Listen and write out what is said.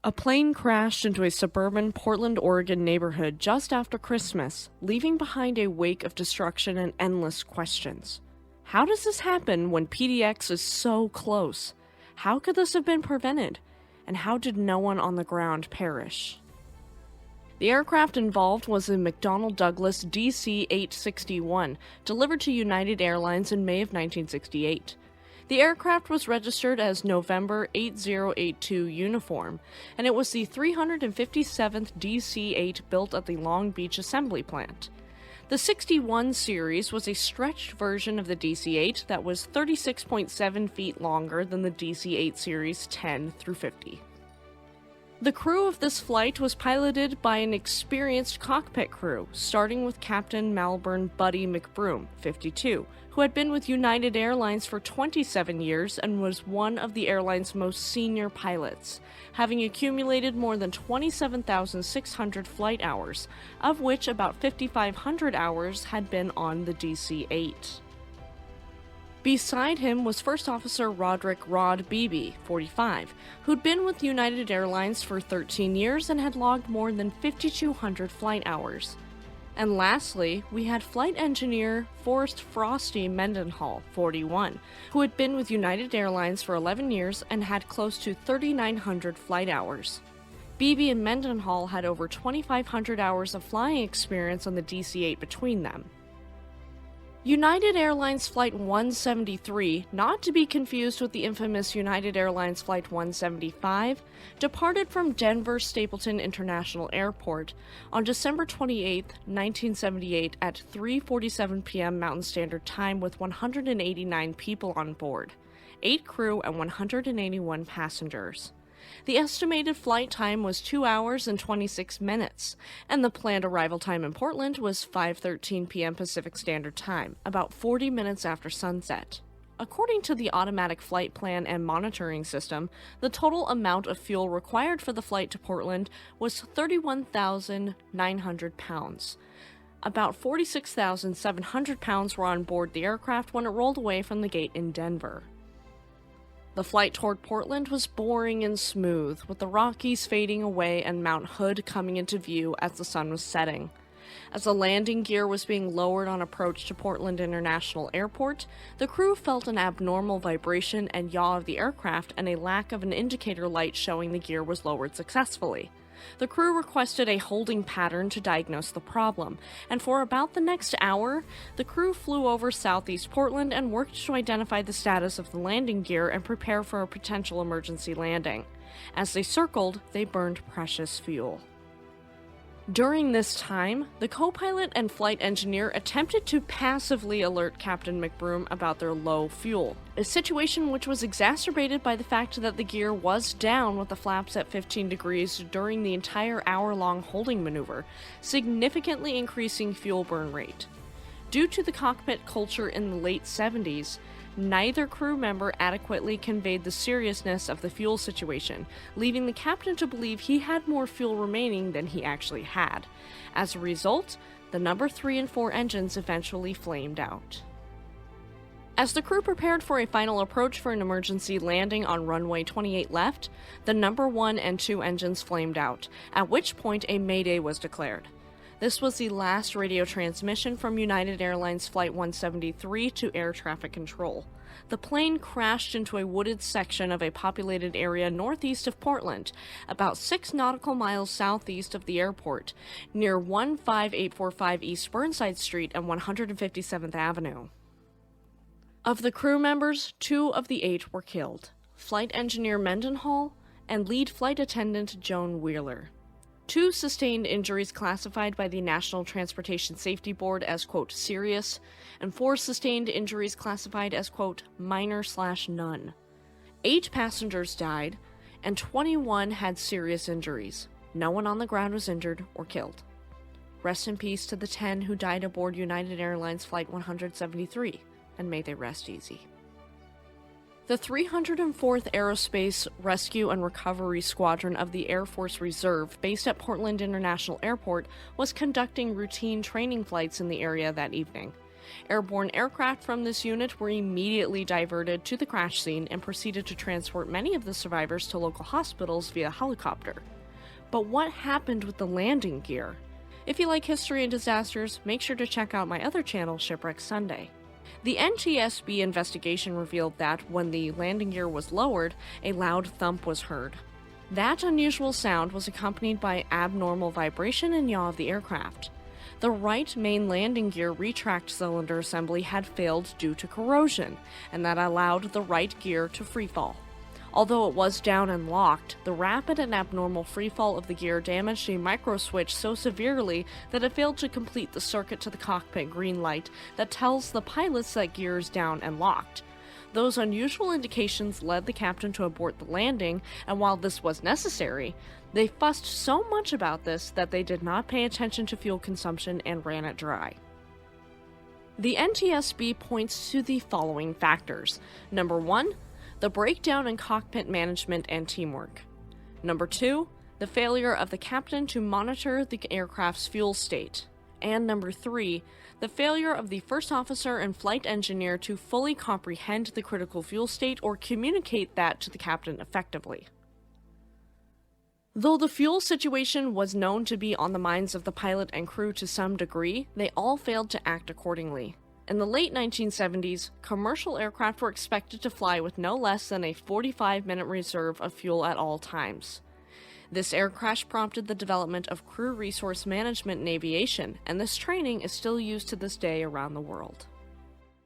A plane crashed into a suburban Portland, Oregon neighborhood just after Christmas, leaving behind a wake of destruction and endless questions. How does this happen when PDX is so close? How could this have been prevented? And how did no one on the ground perish? The aircraft involved was a McDonnell Douglas DC-861, delivered to United Airlines in May of 1968. The aircraft was registered as November 8082 uniform, and it was the 357th DC-8 built at the Long Beach assembly plant. The 61 series was a stretched version of the DC-8 that was 36.7 feet longer than the DC-8 series 10 through 50. The crew of this flight was piloted by an experienced cockpit crew, starting with Captain Malvern Buddy McBroom, 52, who had been with United Airlines for 27 years and was one of the airline's most senior pilots, having accumulated more than 27,600 flight hours, of which about 5,500 hours had been on the DC-8. Beside him was First Officer Roderick Rod Beebe, 45, who'd been with United Airlines for 13 years and had logged more than 5,200 flight hours. And lastly, we had flight engineer Forrest Frosty Mendenhall, 41, who had been with United Airlines for 11 years and had close to 3,900 flight hours. Beebe and Mendenhall had over 2,500 hours of flying experience on the DC-8 between them. United Airlines Flight 173, not to be confused with the infamous United Airlines Flight 175, departed from Denver Stapleton International Airport on December 28, 1978 at 3:47 p.m. Mountain Standard Time with 189 people on board, 8 crew and 181 passengers. The estimated flight time was 2 hours and 26 minutes, and the planned arrival time in Portland was 5:13 p.m. Pacific Standard Time, about 40 minutes after sunset. According to the automatic flight plan and monitoring system, the total amount of fuel required for the flight to Portland was 31,900 pounds. About 46,700 pounds were on board the aircraft when it rolled away from the gate in Denver. The flight toward Portland was boring and smooth, with the Rockies fading away and Mount Hood coming into view as the sun was setting. As the landing gear was being lowered on approach to Portland International Airport, the crew felt an abnormal vibration and yaw of the aircraft and a lack of an indicator light showing the gear was lowered successfully. The crew requested a holding pattern to diagnose the problem, and for about the next hour, the crew flew over southeast Portland and worked to identify the status of the landing gear and prepare for a potential emergency landing. As they circled, they burned precious fuel. During this time, the co-pilot and flight engineer attempted to passively alert Captain McBroom about their low fuel, a situation which was exacerbated by the fact that the gear was down with the flaps at 15 degrees during the entire hour-long holding maneuver, significantly increasing fuel burn rate. Due to the cockpit culture in the late 70s, neither crew member adequately conveyed the seriousness of the fuel situation, leaving the captain to believe he had more fuel remaining than he actually had. As a result, the number 3 and 4 engines eventually flamed out. As the crew prepared for a final approach for an emergency landing on runway 28 left, the number 1 and 2 engines flamed out, at which point a mayday was declared. This was the last radio transmission from United Airlines Flight 173 to air traffic control. The plane crashed into a wooded section of a populated area northeast of Portland, about 6 nautical miles southeast of the airport, near 15845 East Burnside Street and 157th Avenue. Of the crew members, 2 of the 8 were killed: flight engineer Mendenhall and lead flight attendant Joan Wheeler. 2 sustained injuries classified by the National Transportation Safety Board as, quote, serious, and 4 sustained injuries classified as, quote, minor/none. 8 passengers died, and 21 had serious injuries. No one on the ground was injured or killed. Rest in peace to the 10 who died aboard United Airlines Flight 173, and may they rest easy. The 304th Aerospace Rescue and Recovery Squadron of the Air Force Reserve, based at Portland International Airport, was conducting routine training flights in the area that evening. Airborne aircraft from this unit were immediately diverted to the crash scene and proceeded to transport many of the survivors to local hospitals via helicopter. But what happened with the landing gear? If you like history and disasters, make sure to check out my other channel, Shipwreck Sunday. The NTSB investigation revealed that when the landing gear was lowered, a loud thump was heard. That unusual sound was accompanied by abnormal vibration and yaw of the aircraft. The right main landing gear retract cylinder assembly had failed due to corrosion, and that allowed the right gear to freefall. Although it was down and locked, the rapid and abnormal freefall of the gear damaged a microswitch so severely that it failed to complete the circuit to the cockpit green light that tells the pilots that gear is down and locked. Those unusual indications led the captain to abort the landing, and while this was necessary, they fussed so much about this that they did not pay attention to fuel consumption and ran it dry. The NTSB points to the following factors. Number 1, the breakdown in cockpit management and teamwork. Number 2, the failure of the captain to monitor the aircraft's fuel state. And number 3, the failure of the first officer and flight engineer to fully comprehend the critical fuel state or communicate that to the captain effectively. Though the fuel situation was known to be on the minds of the pilot and crew to some degree, they all failed to act accordingly. In the late 1970s, commercial aircraft were expected to fly with no less than a 45-minute reserve of fuel at all times. This air crash prompted the development of crew resource management in aviation, and this training is still used to this day around the world.